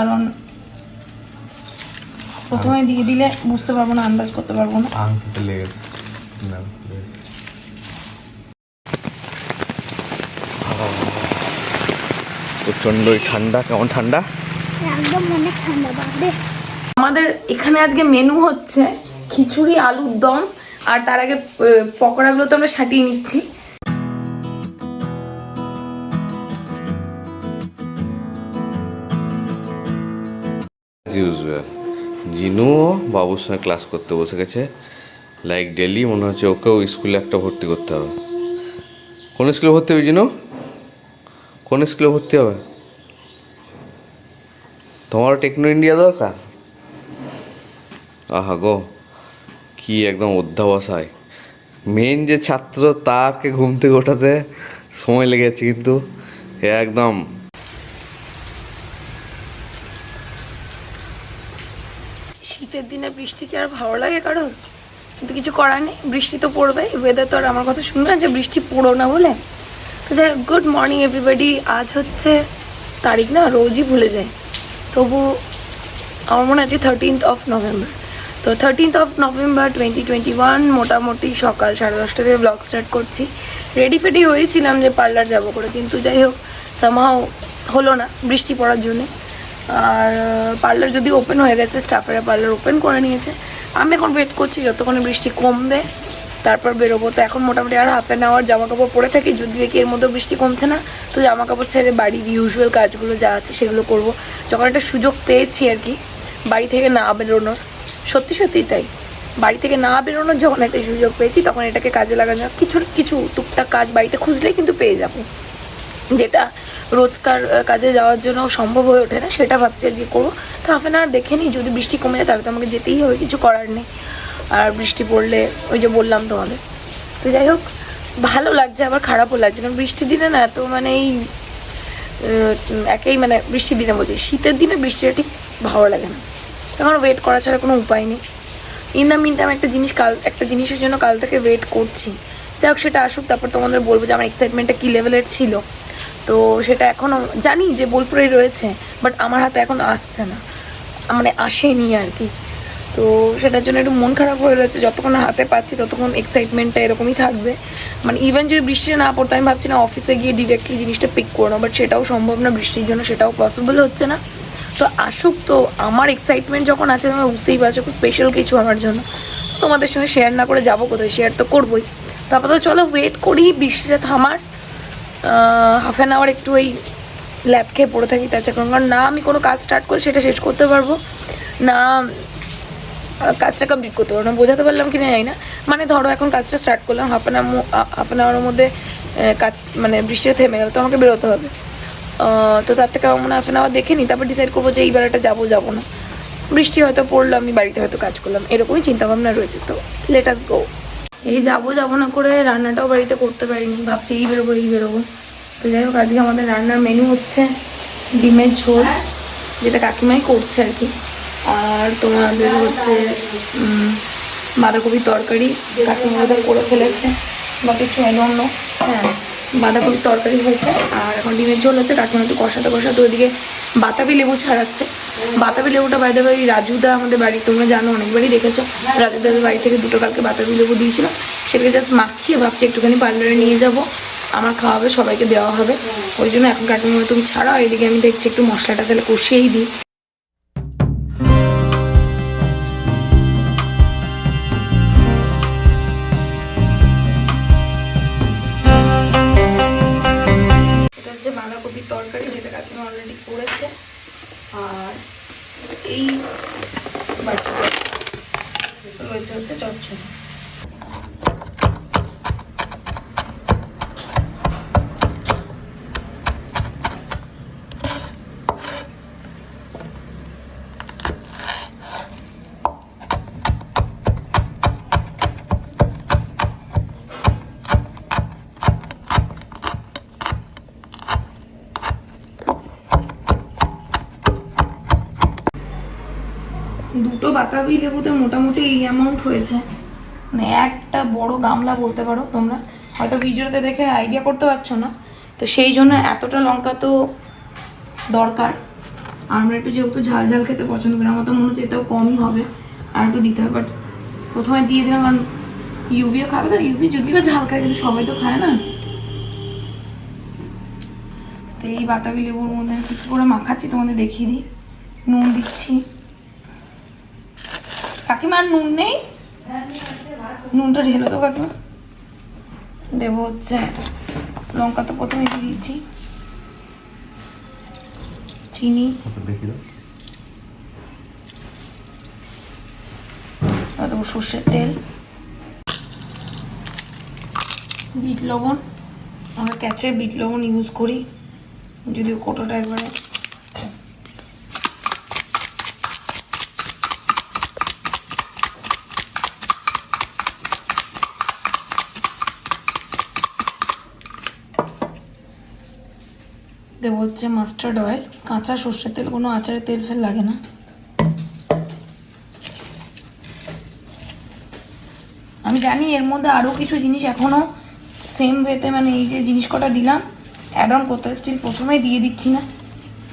কারণ প্রথমে দিয়ে দিলে বুঝতে পারবো না, আন্দাজ করতে পারবো না। আংটিতে লেগেছে না, প্রচন্ডই ঠান্ডা। কেমন ঠান্ডা? একদম অনেক ঠান্ডা বাপরে। আমাদের এখানে আজকে মেনু হচ্ছে খিচুড়ি, আলুর দম, আর তার আগে পকোড়াগুলো তো আমরা সাটিয়ে নিচ্ছি। জিনুও বাবুর সঙ্গে ক্লাস করতে বসে গেছে লাইক ডেলি। মনে হচ্ছে ওকেও স্কুলে একটা ভর্তি করতে হবে। কোন স্কুলে ভর্তি হবে জিনু? কোন স্কুলে ভর্তি হবে? তোমারও টেকনো ইন্ডিয়া দরকার? আহা গো, কি একদম অধ্যাবসায়। মেন যে ছাত্র তাকে ঘুম থেকে ওঠাতে সময় লেগেছে, কিন্তু একদম শীতের দিনে বৃষ্টি কি আর ভালো লাগে কারোর? কিন্তু কিছু করার নেই, বৃষ্টি তো পড়বে। ওয়েদার তো আর আমার কথা শুনবে না যে বৃষ্টি পড়ো না বলে। তো যাই, গুড মর্নিং এভরিবডি। আজ হচ্ছে তারিখ না, রোজই ভুলে যায়। তবু আমার মনে আছে 13th of November। তো 13th of November 2021 মোটামুটি সকাল 10:30 থেকে ব্লগ স্টার্ট করছি। রেডি ফেডি হয়েছিলাম যে পার্লার যাব করে, কিন্তু যাই হোক সামহাও হলো না বৃষ্টি পড়ার জন্যে। আর পার্লার যদি ওপেন হয়ে গেছে, স্টাফেরা পার্লার ওপেন করে নিয়েছে। আমি এখন ওয়েট করছি যতক্ষণে বৃষ্টি কমবে, তারপর বেরোবো। তো এখন মোটামুটি আর হাফ অ্যান আওয়ার জামা কাপড় পরে থাকি। যদি দেখি এর মধ্যে বৃষ্টি কমছে না, তো জামা কাপড় ছেড়ে বাড়ির ইউজুয়াল কাজগুলো যা আছে সেগুলো করব। যখন একটা সুযোগ পেয়েছি আর কি বাড়ি থেকে না বেরোনোর, সত্যি সত্যিই তাই, বাড়ি থেকে না বেরোনোর যখন একটা সুযোগ পেয়েছি, তখন এটাকে কাজে লাগানো। কিছু কিছু টুকটাক কাজ বাড়িতে খুঁজলেই কিন্তু পেয়ে যাবো, যেটা রোজকার কাজে যাওয়ার জন্য সম্ভব হয়ে ওঠে না, সেটা ভাবছি আজকে করবো। তো হাফ অ্যান আওয়ার দেখে নিই, যদি বৃষ্টি কমে যায় তাহলে তো আমাকে যেতেই হবে, কিছু করার নেই। আর বৃষ্টি পড়লে ওই যে বললাম তোমাদের। তো যাই হোক, ভালো লাগছে আবার খারাপও লাগছে, কারণ বৃষ্টির দিনে না এত মানে এই একেই মানে বৃষ্টির দিনে বলছি, শীতের দিনে বৃষ্টিটা ঠিক ভালো লাগে না। এখন ওয়েট করা ছাড়া কোনো উপায় নেই। ইন দ্য মিন টাইম একটা জিনিসের জন্য কাল থেকে ওয়েট করছি। যাই হোক, সেটা আসুক, তারপর তোমাদের বলবো যে আমার এক্সাইটমেন্টটা কী লেভেলের ছিল। তো সেটা এখনও জানি যে বোলপুরেই রয়েছে, বাট আমার হাতে এখন আসছে না, মানে আসেনি আর কি। তো সেটার জন্য একটু মন খারাপ হয়ে রয়েছে। যতক্ষণ হাতে পাচ্ছি ততক্ষণ এক্সাইটমেন্টটা এরকমই থাকবে। মানে ইভেন যদি বৃষ্টি না পড়তো, আমি ভাবছি না অফিসে গিয়ে ডিরেক্টলি জিনিসটা পিক করবো, বাট সেটাও সম্ভব না বৃষ্টির জন্য, সেটাও পসিবল হচ্ছে না। তো আসুক, তো আমার এক্সাইটমেন্ট যখন আছে তোমরা বুঝতেই পারছো, খুব স্পেশাল কিছু আমার জন্য। তোমাদের সঙ্গে শেয়ার না করে যাবো কোথায়? শেয়ার তো করবোই। তারপর তো চলো ওয়েট করি বৃষ্টিটা থামার। হাফ অ্যান আওয়ার একটু ওই ল্যাব খেয়ে পড়ে থাকি, তাছাড়া কারণ না আমি কোনো কাজ স্টার্ট করে সেটা শেষ করতে পারবো না, কাজটা কমপ্লিট করতে পারবো না। বোঝাতে পারলাম কি না জানি না। মানে ধরো এখন কাজটা স্টার্ট করলাম, হাফ অ্যান আওয়ারের মধ্যে কাজ মানে বৃষ্টিটা থেমে গেল, তো আমাকে বেরোতে হবে। তো তার থেকে আমার মনে হাফ অ্যান আওয়ার দেখে নিই, তারপর ডিসাইড করবো যে এইবার এটা যাবো না। বৃষ্টি হয়তো পড়লো, আমি বাড়িতে হয়তো কাজ করলাম, এরকমই চিন্তাভাবনা রয়েছে। তো লেট আস গো। এই যাবো না করে রান্নাটাও বাড়িতে করতে পারিনি, ভাবছি এই বেরোবো। তো যাই হোক, আজকে আমাদের রান্নার মেনু হচ্ছে ডিমের ঝোল, যেটা কাকিমাই করছে আর কি। আর তোমাদের হচ্ছে বাঁধাকপির তরকারি, কাকিমা করে ফেলেছে বা কিছু অন্য। হ্যাঁ, বাঁধাকপির তরকারি হয়েছে, আর এখন ডিমের ঝোল আছে। কাকিমা একটু কষাতে ওইদিকে বাতাবি লেবু ছাড়াচ্ছে। বাতাবি লেবুটা বাইরে ওই রাজুদা আমাদের বাড়ি, তোমরা জানো অনেকবারই দেখেছো, রাজুদাদের বাড়ি থেকে 2 কালকে বাতাবি লেবু দিয়েছিল। সেটাকে জাস্ট মাখিয়ে ভাবছি একটুখানি পার্লারে নিয়ে যাব, আমার খাওয়াবে, সবাইকে দেওয়া হবে। ওই জন্য এখন কাকিমা তুমি ছাড়াও, এদিকে আমি দেখছি একটু মশলাটা তাহলে কষিয়েই দিই। বাঁধাকপির তরকারি, যেটা কাকিমা অলরেডি করেছে। আর এই বাটিটা রয়েছে হচ্ছে চচ্চড়ি। দুটো বাতাবি লেবুতে মোটামুটি এই অ্যামাউন্ট হয়েছে, মানে একটা বড় গামলা বলতে পারো তোমরা। হয়তো ভিডিওতে দেখে আইডিয়া করতে পারছো না, তো সেই জন্য এতটা লঙ্কা তো দরকার। আর আমরা একটু যেহেতু ঝাল ঝাল খেতে পছন্দ করি, আমার তো মনে হচ্ছে এটাও কমই হবে, আর একটু দিতে হবে। বাট প্রথমে দিয়ে দিলাম কারণ ইউভিও খাবে না, ইউভি যদিও ঝাল খায় কিন্তু সবাই তো খায় না। তো এই বাতাবি লেবুর মধ্যে আমি কী করে মাখাচ্ছি তোমাদের দেখিয়ে দিই। নুন দিচ্ছি। কাকিমার নুন নেই, নুনটা ঢেলে দেবো কাকিমা। দেবো হচ্ছে লঙ্কা, তো প্রথমে দিয়ে দিয়েছি, চিনি, দেবো সর্ষের তেল, বিট লবণ। আমরা ক্যাচের বিট লবণ ইউজ করি, যদিও কোটোটা একবারে দেবো হচ্ছে মাস্টার্ড অয়েল, কাঁচা সর্ষের তেল, কোনো আচারের তেল ফেল লাগে না। আমি জানি এর মধ্যে আরও কিছু জিনিস এখনও সেম ওয়েতে, মানে এই যে জিনিস কটা দিলাম অ্যাড অন করতে, স্টিল প্রথমেই দিয়ে দিচ্ছি না,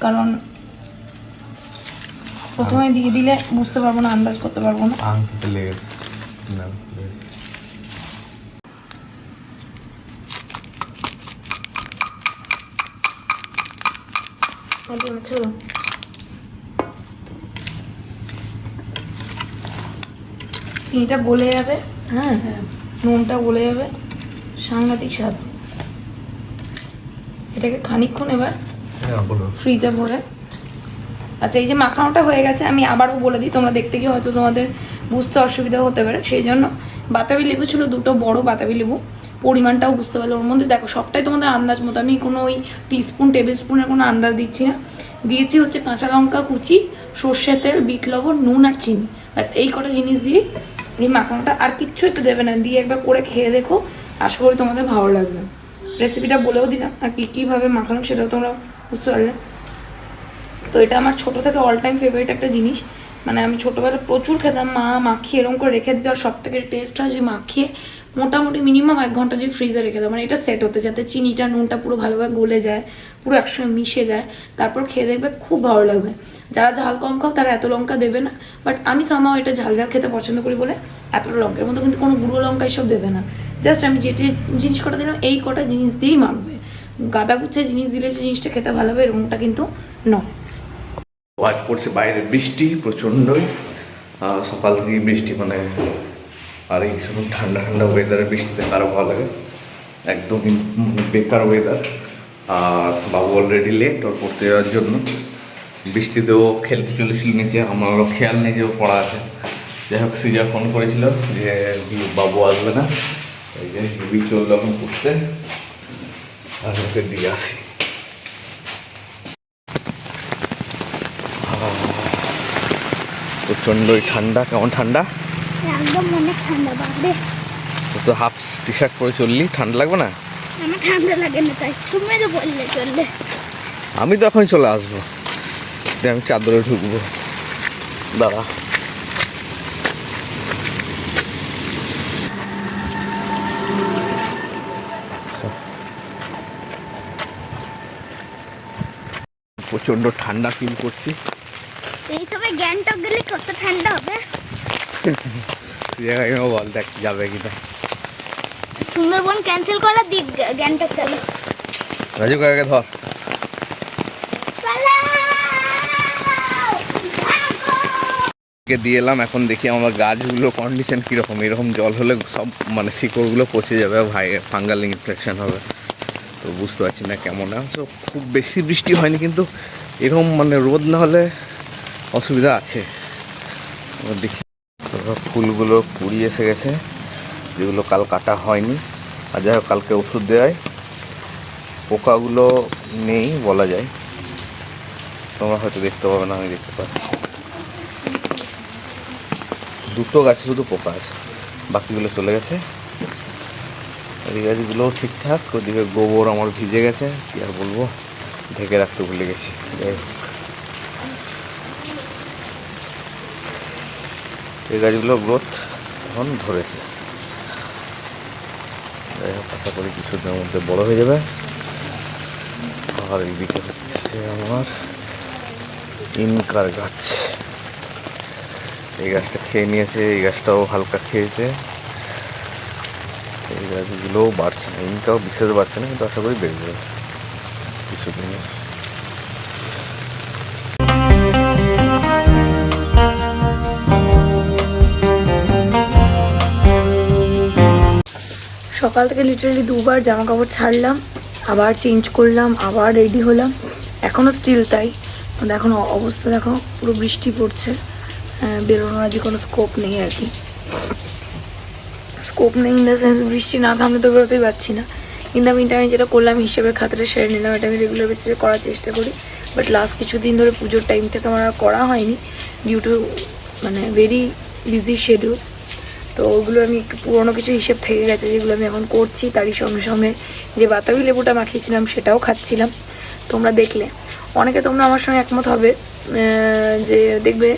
কারণ প্রথমে দিয়ে দিলে বুঝতে পারবো না, আন্দাজ করতে পারবো না। আংটিতে লেগেছে না, চলো চিনিটা গলে যাবে, হ্যাঁ হ্যাঁ, নুনটা গলে যাবে, সাংঘাতিক স্বাদ। এটাকে খানিকক্ষণ এবার ফ্রিজে ভরে, আচ্ছা এই যে মাখানোটা হয়ে গেছে, আমি আবারও বলে দিই, তোমরা দেখতে গিয়ে হয়তো তোমাদের বুঝতে অসুবিধা হতে পারে, সেই জন্য বাতাবি লেবু ছিল দুটো বড় বাতাবি লেবু, পরিমাণটাও বুঝতে পারলে ওর মধ্যে দেখো সবটাই তোমাদের আন্দাজ মতো, আমি কোনো ওই টিস্পুন টেবিল স্পুনের কোনো আন্দাজ দিচ্ছি না। দিয়েছি হচ্ছে কাঁচা লঙ্কা কুচি, সর্ষের তেল, বিট লবণ, নুন আর চিনি, ব্যাস এই কটা জিনিস দিয়ে এই মাখানোটা, আর কিচ্ছু একটু দেবে না, দিয়ে একবার করে খেয়ে দেখো, আশা করি তোমাদের ভালো লাগবে। রেসিপিটা বলেও দিলাম, আর কীভাবে মাখানো সেটাও তোমরা বুঝতে পারলে। তো এটা আমার ছোটো থেকে অল টাইম ফেভারিট একটা জিনিস, মানে আমি ছোটোবেলায় প্রচুর খেতাম, মা মাখিয়ে এরকম করে রেখে দিত, আর সব থেকে টেস্ট হয় যে মাখিয়ে মোটামুটি মিনিমাম 1 ঘন্টা যদি ফ্রিজে রেখে দাও, মানে এটা সেট হতে, যাতে চিনিটা নুনটা পুরো ভালোভাবে গলে যায়, পুরো একসঙ্গে মিশে যায়, তারপর খেয়ে দেখবে খুব ভালো লাগবে। যারা ঝাল কম খাও তারা এত লঙ্কা দেবে না, বাট আমি সামাও এটা ঝাল ঝাল খেতে পছন্দ করি বলে এতটা লঙ্কার মতো কিন্তু কোনো গুঁড়ো লঙ্কা এসব দেবে না, জাস্ট আমি যেটি জিনিস কটা দিলাম এই কটা জিনিস দিয়েই মাখবে। গাদা গুচ্ছে জিনিস দিলে যে জিনিসটা খেতে ভালো হবে এরকমটা কিন্তু নয়। আজ পড়ছে বাইরে বৃষ্টি প্রচণ্ডই, সকাল থেকেই বৃষ্টি, মানে আর এই সময় ঠান্ডা ঠান্ডা ওয়েদারে বৃষ্টিতে কারো ভালো লাগে, একদমই বেকার ওয়েদার। আর বাবু অলরেডি লেট ওর পড়তে যাওয়ার জন্য, বৃষ্টিতেও খেলতে চলেছিল নিচে, আমারও খেয়াল নেই যে ও পড়া আছে। যাই হোক সিজা ফোন করেছিল যে বাবু আসবে না, এই যে হেভি চললো এখন পড়তে, আর ওকে দিয়ে আসি। প্রচণ্ডই ঠান্ডা, কেমন ঠান্ডা? একদম অনেক ঠান্ডা বাপরে। তো হাফ টি শার্ট পরে চললি, ঠান্ডা লাগবে না? আমার ঠান্ডা লাগে না, তাই তুমি তো বললে চললে। আমি তো এখন চলে আসবো, আমি চাদরে ঢুকবো, দাঁড়া। প্রচণ্ড ঠান্ডা ফিল করছি। এই সময় গ্যাংটক গেলে কত ঠান্ডা হবে। জায়গায় বল দেখ যাবে কিনা। সুন্দরবন ক্যান্সেল করা, দিক গ্যাংটক চলো। রাজু কাকাকে ধর। দিয়ে এলাম, এখন দেখি আমার গাছগুলো কন্ডিশন কীরকম, এরকম জল হলে সব মানে শিকড়গুলো পচে যাবে, ফাঙ্গাল ইনফেকশন হবে, তো বুঝতে পারছি না কেমন। তো খুব বেশি বৃষ্টি হয়নি, কিন্তু এরকম মানে রোদ না হলে অসুবিধা আছে। দেখি ফুলগুলো কুড়ি এসে গেছে, যেগুলো কাল কাটা হয়নি, আর যাই হোক কালকে ওষুধ দেওয়ায় পোকাগুলো নেই বলা যায়, তোমরা হয়তো দেখতে পাবে না, আমি দেখতে পাচ্ছি। দুটো গাছে শুধু পোকা আছে, বাকিগুলো চলে গেছে। এই গাছগুলোও ঠিকঠাক, ওদিকে গোবর আমার ভিজে গেছে, কি আর বলবো, ঢেকে রাখতে ভুলে গেছি। যাই হোক এই গাছগুলো গ্রোথ এখন ধরেছে, যাই হোক আশা করি কিছুদিনের মধ্যে বড় হয়ে যাবে। আর এইদিকে হচ্ছে আমার ইনকার গাছ, এই গাছটা খেয়ে নিয়েছে, এই গাছটাও হালকা খেয়েছে, এই গাছগুলোও বাড়ছে না, ইনকাও বিশেষ বাড়ছে না, কিন্তু আশা করি বেড়ে যাবে কিছুদিনে। সকাল থেকে লিটারালি দুবার জামা কাপড় ছাড়লাম, আবার চেঞ্জ করলাম, আবার রেডি হলাম, এখনও স্টিল তাই। এখন অবস্থা দেখো, পুরো বৃষ্টি পড়ছে, বেরোনোর আজকে কোনো স্কোপ নেই আর কি। স্কোপ নেই ইন দ্য সেন্স বৃষ্টি না থামলে তো বেরোতেই পারছি না। কিন্তু আমি যেটা করলাম হিসেবের খাতাটা সেরে নিলাম, এটা আমি রেগুলার বেসিসে করার চেষ্টা করি, বাট লাস্ট কিছুদিন ধরে পুজোর টাইম থেকে আমার আর করা হয়নি ডিউ টু মানে ভেরি বিজি শিডিউল। তো ওগুলো আমি একটু পুরোনো কিছু হিসেব থেকে গেছে যেগুলো আমি এখন করছি, তারই সঙ্গে সঙ্গে যে বাতাবি লেবুটা মাখিয়েছিলাম সেটাও খাচ্ছিলাম। তোমরা দেখলে অনেকে তোমরা আমার সঙ্গে একমত হবে যে দেখবে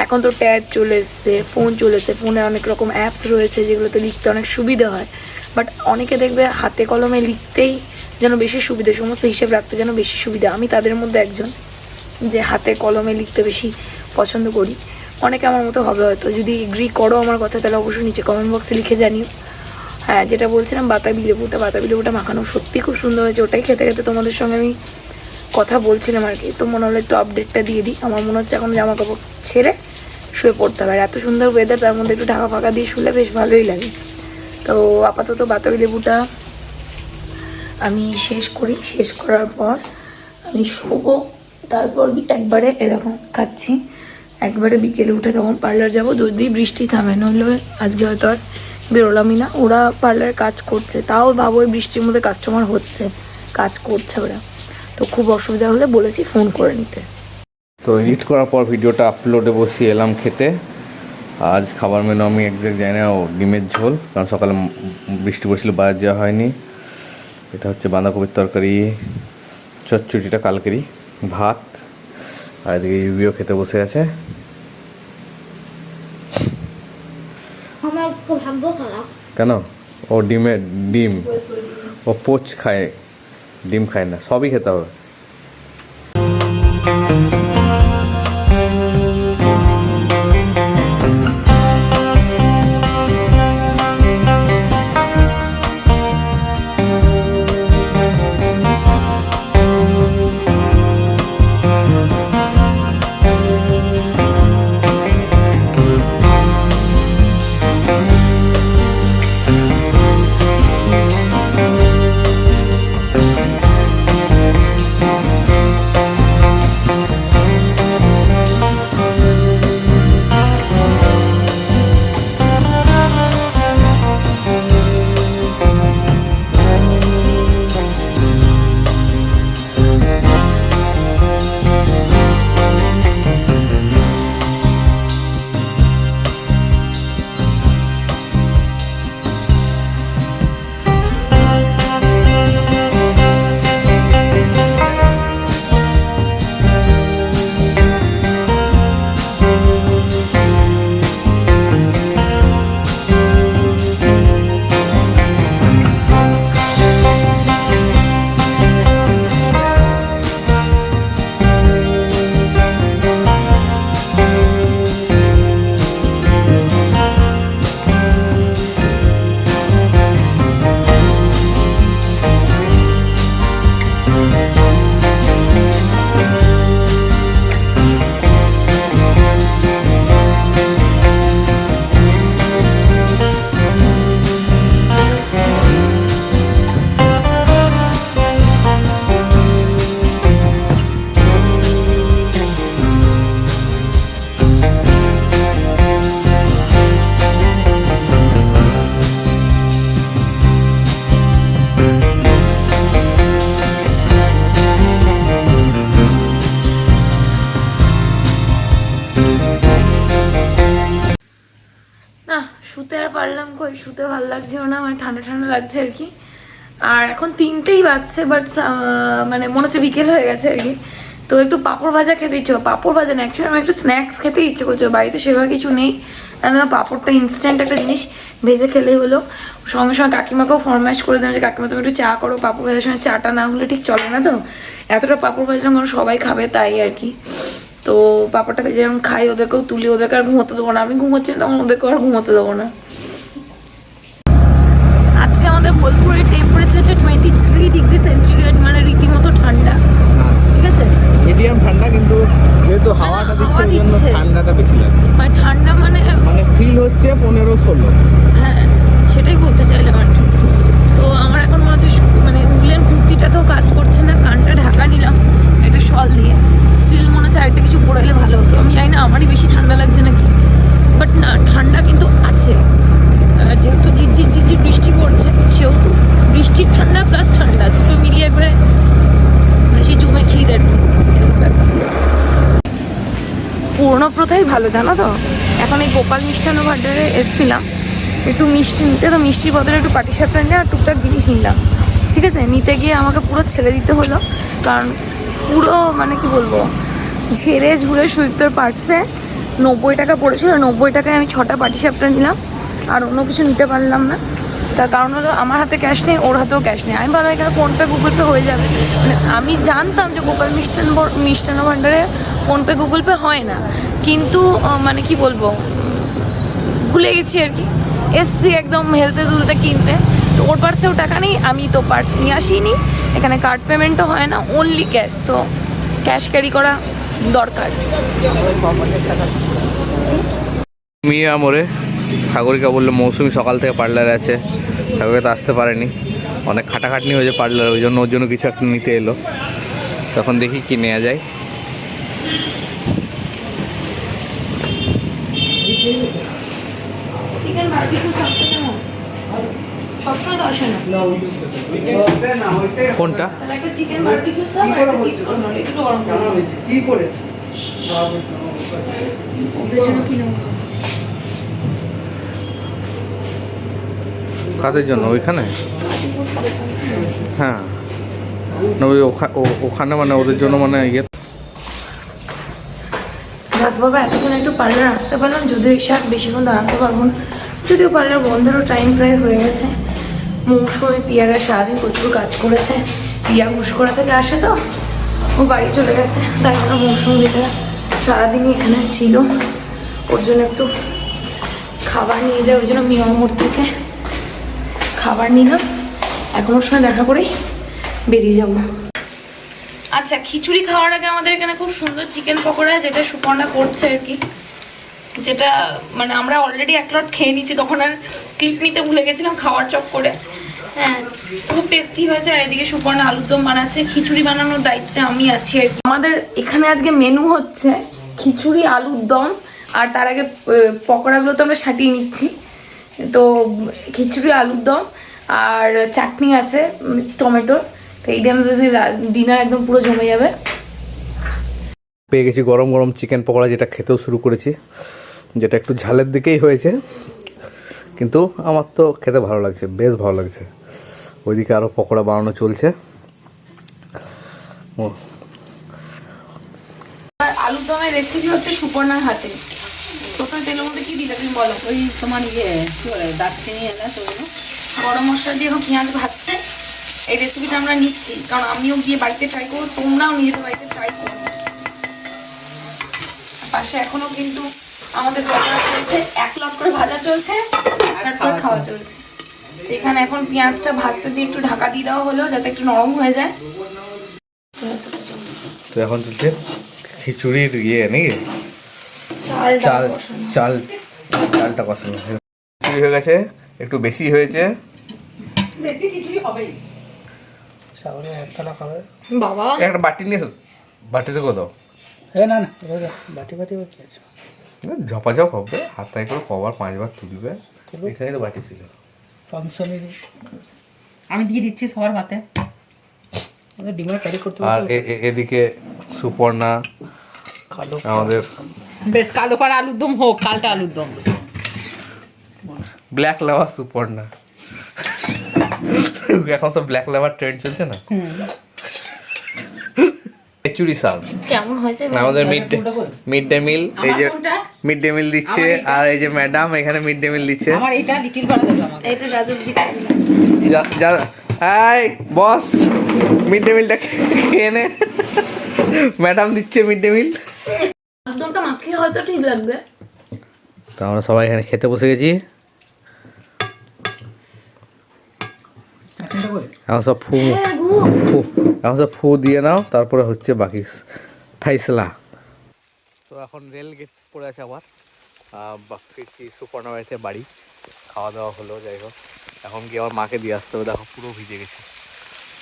এখন তো ট্যাব চলে এসছে, ফোন চলে এসছে, ফোনে অনেক রকম অ্যাপস রয়েছে যেগুলোতে লিখতে অনেক সুবিধা হয়, বাট অনেকে দেখবে হাতে কলমে লিখতেই যেন বেশি সুবিধা, সমস্ত হিসেব রাখতে যেন বেশি সুবিধা। আমি তাদের মধ্যে একজন যে হাতে কলমে লিখতে বেশি পছন্দ করি। অনেকে আমার মতো হবে হয়তো, যদি এগ্রি করো আমার কথা তাহলে অবশ্যই নিচে কমেন্ট বক্সে লিখে জানিও। হ্যাঁ, যেটা বলছিলাম বাতাবি লেবুটা মাখানো সত্যি খুব সুন্দর হয়েছে। ওটাই খেতে খেতে তোমাদের সঙ্গে আমি কথা বলছিলাম আর কি, তো মনে হলো একটু আপডেটটা দিয়ে দিই। আমার মনে হচ্ছে এখন জামা কাপড় ছেড়ে শুয়ে পড়তে হবে, আর এত সুন্দর ওয়েদার, তার মধ্যে একটু ঢাকা ফাঁকা দিয়ে শুলে বেশ ভালোই লাগে। তো আপাতত বাতাবি লেবুটা আমি শেষ করি, শেষ করার পর আমি শোবো, তারপর একবারে এরকম খাচ্ছি, একবারে বিকেলে উঠে তখন পার্লার যাব, যদি বৃষ্টি থামে, নইলে আজকে হয়তো আর বেরোলামই না। ওরা পার্লারে কাজ করছে, তাও ভাবো ওই বৃষ্টির মধ্যে কাস্টমার হচ্ছে, কাজ করছে ওরা, তো খুব অসুবিধা হলে বলেছি ফোন করে নিতে। তো এডিট করার পর ভিডিওটা আপলোডে বসিয়ে এলাম খেতে। আজ খাবার মেনু আমি একজ্যাক্ট জানি না, ডিমের ঝোল, কারণ সকালে বৃষ্টি পড়ছিল, বাজার যাওয়া হয়নি। এটা হচ্ছে বাঁধাকপির তরকারি, চচ্চড়িটা কালকেরই, ভাত, আর এদিকে ইউবিও খেতে বসে আছে। আমার ভাগ্য খারাপ। কেন? ও ডিম ও পোচ খায়, ডিম খায় না, সবই খেতে হবে। শুতে আর পারলাম কই, শুতে ভালো লাগছে না, মানে ঠান্ডা ঠান্ডা লাগছে আর কি। আর এখন 3টেই বাজছে, বাট মানে মনে হচ্ছে বিকেল হয়ে গেছে আর কি। তো একটু পাঁপড় ভাজা খেতে ইচ্ছে, পাঁপড় ভাজা না অ্যাকচুয়ালি আমার একটু স্ন্যাক্স খেতে ইচ্ছে করছে, বাড়িতে সেভাবে কিছু নেই, কারণ পাঁপড়টা ইনস্ট্যান্ট একটা জিনিস, ভেজে খেলেই হলো। সঙ্গে সঙ্গে কাকিমাকেও ফরমাইশ করে দিলাম যে কাকিমা তুমি একটু চা করো, পাঁপড় ভাজার সঙ্গে চাটা না হলে ঠিক চলে না, তো এতটা পাঁপড় ভাজলাম কারণ সবাই খাবে তাই আর কি। তো পাপাটাকে যেরকম খাই ওদেরকেও তুলি, ওদেরকে আর ঘুমোতে দেবো না, আমি ঘুমোচ্ছি তখন ওদেরকেও আর ঘুমোতে দেবো না। আজকে আমাদের বোলপুরের টেম্পারেচার হচ্ছে 23 ডিগ্রি সেন্টিগ্রেড, মানে রীতিমতো ঠান্ডা। ঠিক আছে, মিডিয়াম ঠান্ডা, কিন্তু যেহেতু হাওয়াটা দিচ্ছে ওই জন্য ঠান্ডাটা বেশি লাগছে। মানে ঠান্ডা মানে ফিল হচ্ছে 15-16। হ্যাঁ সেটাই বলতে চাইলাম আর কি। তো আমার এখন মনে হচ্ছে মানে উলেন কুর্তিটা তো কাজ করছে না, কানটা ঢাকা নিলাম একটা শল দিয়ে, স্টিল মনে হচ্ছে আরেকটা কিছু পরে এলে ভালো হতো। আমি জানি না আমারই বেশি ঠান্ডা লাগছে নাকি, বাট না ঠান্ডা কিন্তু আছে। যেহেতু ঝিরঝির বৃষ্টি পড়ছে, সেহেতু বৃষ্টির ঠান্ডা প্লাস ঠান্ডা দুটো মিলিয়ে একবারে মানে সেই জমে খির আর কি, এরকম ব্যাপার। পুরোনো প্রথাই ভালো জানো তো। এখন এই গোপাল মিষ্টান্ন ভাণ্ডারে এসেছিলাম একটু মিষ্টি নিতে, তো মিষ্টির বদলে একটু পাটিসাপটা নিয়ে আর টুকটাক জিনিস নিলাম। ঠিক আছে, নিতে গিয়ে আমাকে পুরো ছেড়ে দিতে হলো, কারণ পুরো মানে কি বলবো ঝেড়ে ঝুড়ে সুইপ্তর পার্সে 90 টাকা পড়েছিল। 90 টাকায় আমি 6টা পাটিসাপটা নিলাম, আর অন্য কিছু নিতে পারলাম না। তার কারণ হলো আমার হাতে ক্যাশ নেই, ওর হাতেও ক্যাশ নেই। আমি ভাবলাম এখানে ফোনপে গুগল পে হয়ে যাবে, মানে আমি জানতাম যে গোপাল মিষ্টান্ন ভাণ্ডারে ফোনপে গুগল পে হয় না, কিন্তু মানে কি বলবো ভুলে গেছি আর কি। এসছি একদম হেলতে দুলতে কিনতে, তো ওর পার্সেও টাকা নেই, আমি তো পার্স নিয়ে আসিনি। এখানে কার্ড পেমেন্টও হয় না, অনলি ক্যাশ, তো ক্যাশ ক্যারি করা দরকার। মিয়া মোড়ে সাগরিকা বললো মৌসুমি সকাল থেকে পার্লারে আছে, সাগরিকা তো আসতে পারেনি, অনেক খাটাখাটনি হয়েছে পার্লারে, ওই জন্য ওর জন্য কিছু একটা নিতে এলো। তখন দেখি কি নেওয়া যায়। চিকেন বারবিকিউ চপটা কেমন? সবসময় তো আসে না। কোনটা? তাহলে একটা চিকেন বারবিকিউ চপ আর একটা চিজ কর্নার, একটু গরম করে। কি করে ওদের জন্য কি নেবো? কাদের জন্য? ওইখানে? হ্যাঁ না, ওই ওখানে মানে ওদের জন্য মানে ইয়ে। যাক বাবা, এতক্ষণ একটু পার্লার আসতে পারলাম, যদিও এসে আর বেশিক্ষণ দাঁড়াতে পারবো না, যদিও পার্লার বন্ধেরও টাইম প্রায় হয়ে গেছে। মৌসুমি পিয়ারা সারাদিন প্রচুর কাজ করেছে, পিয়া ঘুষকরা থেকে আসে তো, ও বাড়ি চলে গেছে, তাই জন্য মৌসুমি ভিতরে সারাদিনই এখানে ছিল। ওর জন্য একটু খাবার নিয়ে যায়, ওই জন্য মিয়ামোড় থেকে খাবার নিলাম। এখন ওর সঙ্গে দেখা করেই বেরিয়ে যাবো। আচ্ছা, খিচুড়ি খাওয়ার আগে আমাদের এখানে খুব সুন্দর চিকেন পকোড়া, যেটা সুপর্ণা করছে আর কি, যেটা মানে আমরা অলরেডি এক লট খেয়ে নিচ্ছি, তখন আর ক্লিপ নিতে ভুলে গেছিলাম খাওয়ার চক্করে। হ্যাঁ খুব টেস্টি হয়েছে। আর এদিকে সুপর্ণা আলুর দম বানাচ্ছে, খিচুড়ি বানানোর দায়িত্বে আমি আছি আর কি। আমাদের এখানে আজকে মেনু হচ্ছে খিচুড়ি, আলুর দম, আর তার আগে পকোড়াগুলো তো আমরা সাটিয়ে নিচ্ছি। তো খিচুড়ি, আলুর দম আর চাটনি আছে টমেটোর, তো এইটা আমাদের ডিনার একদম পুরো জমে যাবে। পেয়ে গেছি গরম গরম চিকেন পকোড়া, যেটা খেতেও শুরু করেছি, যেটা একটু ঝালের দিকেই হয়েছে, কিন্তু আমার তো খেতে ভালো লাগছে, বেশ ভালো লাগছে। ওইদিকে আরও পকোড়া বানানো চলছে। আর আলুর দমের রেসিপি হচ্ছে সুপর্ণার হাতে। প্রথমে তেলের মধ্যে কি দিলে তুমি বলো? ওই তোমার কি বলে দারচিনি এলাচ ওগুলো গরম মশলা দিয়ে এখন পেঁয়াজ ভাজছে। এই রেসিপিটা আমরা নিচ্ছি কারণ আমিও গিয়ে বাড়িতে ট্রাই করবো, তোমরাও নিজেদের বাড়িতে ট্রাই করো। পাশে এখনো কিন্তু আমাদের পকোড়া চলছে, 1 লট করে ভাজা চলছে আর তারপরে খাওয়া চলছে। তো এখানে এখন পেঁয়াজটা ভাজতে দিয়ে একটু ঢাকা দিয়ে দেওয়া হলো যাতে একটু নরম হয়ে যায়। তো এখন চলছে খিচুড়ির ইয়ে নাকি চালটা কষানো খিচুড়ি হয়ে গেছে, একটু বেশি হয়েছে। বেশি খিচুড়ি হবেই। সাগরে একতলা খাবে বাবা একটা বাটি নিয়ে বাটিতে কোথাও না না বাটি বাটি কি আছে, ঝপাঝপ হবে, হাতায় করে কবার 5 বার তুলবে। এখানে তো বাটি ছিল ফাংশনের, আমি দিয়ে দিচ্ছি সবার হাতে। ডিমার ক্যারি করতে আর এদিকে সুপর্ণা কালো আমাদের বেশ কালো পাড়া আলুর দম হোক, কালটা আলুর দম। ব্ল্যাক লাভার সুপর্ণা, এখন সব ব্ল্যাক লাভার ট্রেন্ড চলছে না। খিচুড়ি সার্ভ কেমন হয়েছে? আমাদের মিড ডে মিল, এই যে মিড ডে মিল দিচ্ছে, আর এই যে ম্যাডাম এখানে মিড ডে মিল দিচ্ছে। আমার এটা লিটিল পাড়া দেবে আমাকে। এটা রাজুর দিকে হাই বস, মিড ডে মিলটা খেয়ে নে, ম্যাডাম দিচ্ছে মিড ডে মিল। কি হয়তো ঠিক লাগবে। তো আমরা সবাই এখানে খেতে বসে গেছি। চাটনিটা কই? এখন সব ফু হ্যাঁ গো, ফু এখন সব ফু দিয়ে নাও, তারপরে হচ্ছে বাকি ফাইসলা। তো এখন রেল গেট পড়ে আছে আবার, ফিরছি সুপর্ণা বাড়িতে বাড়ি। খাওয়া দাওয়া হলো, যাই হোক এখন গিয়ে আমার মাকে দিয়ে আসতে হবে। দেখো পুরো ভিজে গেছে,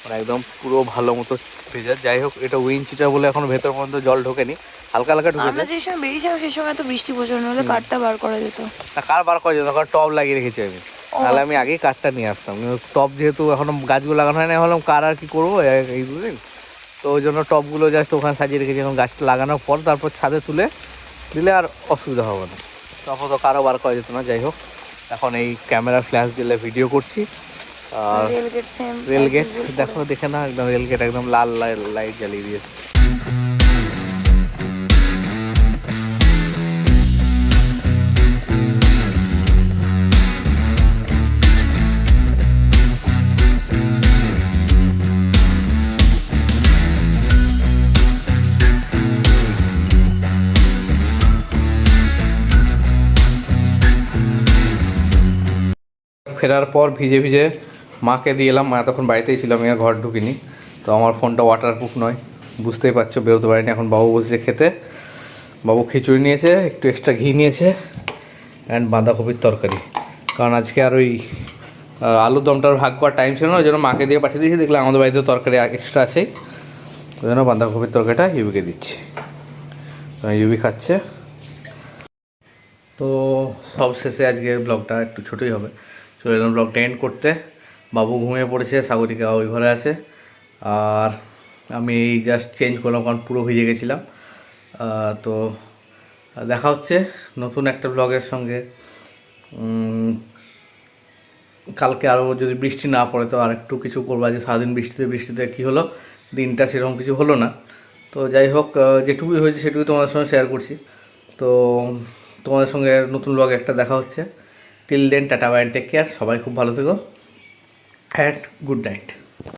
মানে একদম পুরো ভালো মতো ভেজা। যাই হোক এটা উইঞ্চিটা বলে এখন ভেতর পর্যন্ত জল ঢোকেনি, হালকা হালকা ঢুকেছে। আমরা যে সময় বেরিয়েছিলাম সেই সময় তো বৃষ্টি প্রচন্ড হলে কাঠটা বার করা যেত। না কার বার করা যেত, টব লাগিয়ে রেখেছি আমি, তাহলে আমি আগেই কাঠটা নিয়ে আসতাম। কিন্তু টব যেহেতু এখনো গাছগুলো লাগানো হয় না, ভাবলাম কার আর কি করবো এই দুদিন, তো ওই জন্য টবগুলো জাস্ট ওখানে সাজিয়ে রেখেছি। এখন গাছটা লাগানোর পর তারপর ছাদে তুলে দিলে আর অসুবিধা হবে না, তখন তো কারো বার করা যেত না। যাই হোক এখন এই ক্যামেরা ফ্ল্যাশ দিলে ভিডিও করছি। আর রেলগেট সেম, রেলগেট দেখো, দেখে না একদম রেলগেট একদম লাল লাইট জ্বালিয়ে দিয়েছে। ফেরার পর ভিজে ভিজে মাকে দিয়ে এলাম। মা তখন বাড়িতেই ছিল, আমি আর ঘর ঢুকিনি। তো আমার ফোনটা ওয়াটারপ্রুফ নয়, বুঝতেই পারছো, বেরোতে পারিনি। এখন বাবু বসেছে খেতে। বাবু খিচুড়ি নিয়েছে, একটু এক্সট্রা ঘি নিয়েছে, অ্যান্ড বাঁধাকপির তরকারি। কারণ আজকে আর ওই আলুর দমটার ভাগ করার টাইম ছিল না, ওই জন্য মাকে দিয়ে পাঠিয়ে দিয়েছি। দেখলাম আমাদের বাড়িতে তরকারি এক্সট্রা আছেই, ওই জন্য বাঁধাকপির তরকারিটা ইউবিকে দিচ্ছি। ইউবি খাচ্ছে। তো সব শেষে আজকের ব্লগটা একটু ছোটোই হবে, চলে এলাম ব্লগটা এন্ড করতে। বাবু ঘুমিয়ে পড়েছে, সাগরিকা ওই ঘরে আছে, আর আমি এই জাস্ট চেঞ্জ করলাম কারণ পুরো ভিজে গেছিলাম। তো দেখা হচ্ছে নতুন একটা ব্লগের সঙ্গে। কালকে আরও যদি বৃষ্টি না পড়ে তো আর একটু কিছু করবো। আজকে সারাদিন বৃষ্টিতে কী হলো, দিনটা সেরকম কিছু হলো না। তো যাই হোক যেটুকুই হয়েছে সেটুকুই তোমাদের সঙ্গে শেয়ার করছি। তো তোমাদের সঙ্গে নতুন ব্লগে একটা দেখা হচ্ছে। Till then tata bye, take care, সবাই খুব ভালো থেকো, অ্যান্ড গুড নাইট।